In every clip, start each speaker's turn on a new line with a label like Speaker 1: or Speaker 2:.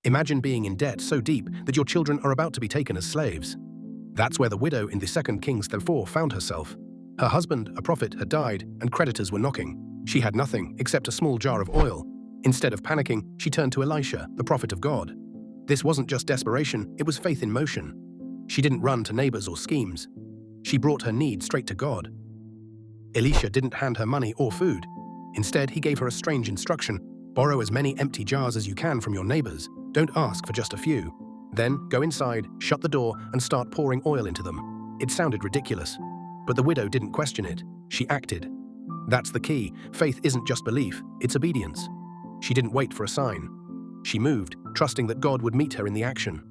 Speaker 1: Imagine being in debt so deep that your children are about to be taken as slaves. That's where the widow in the 2 Kings 4 found herself. Her husband, a prophet, had died, and creditors were knocking. She had nothing except a small jar of oil. Instead of panicking, she turned to Elisha, the prophet of God. This wasn't just desperation, it was faith in motion. She didn't run to neighbors or schemes. She brought her need straight to God. Elisha didn't hand her money or food. Instead, he gave her a strange instruction: borrow as many empty jars as you can from your neighbors. Don't ask for just a few. Then, go inside, shut the door, and start pouring oil into them. It sounded ridiculous, but the widow didn't question it. She acted. That's the key. Faith isn't just belief, it's obedience. She didn't wait for a sign. She moved, trusting that God would meet her in the action.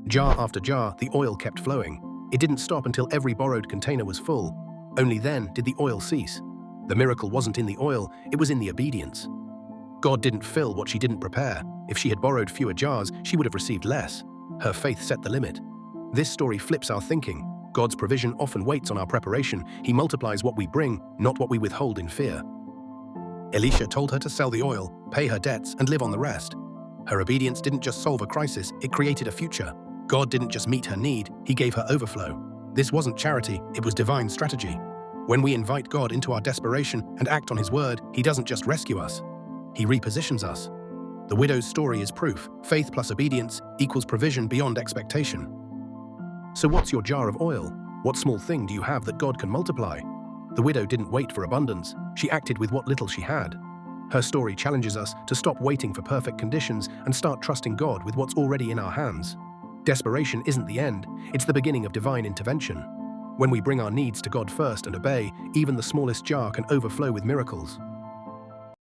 Speaker 1: Jar after jar, the oil kept flowing. It didn't stop until every borrowed container was full. Only then did the oil cease. The miracle wasn't in the oil, it was in the obedience. God didn't fill what she didn't prepare. If she had borrowed fewer jars, she would have received less. Her faith set the limit. This story flips our thinking. God's provision often waits on our preparation. He multiplies what we bring, not what we withhold in fear. Elisha told her to sell the oil, pay her debts, and live on the rest. Her obedience didn't just solve a crisis, it created a future. God didn't just meet her need, He gave her overflow. This wasn't charity, it was divine strategy. When we invite God into our desperation and act on His word, He doesn't just rescue us, He repositions us. The widow's story is proof. Faith plus obedience equals provision beyond expectation. So what's your jar of oil? What small thing do you have that God can multiply? The widow didn't wait for abundance. She acted with what little she had. Her story challenges us to stop waiting for perfect conditions and start trusting God with what's already in our hands. Desperation isn't the end, it's the beginning of divine intervention. When we bring our needs to God first and obey, even the smallest jar can overflow with miracles.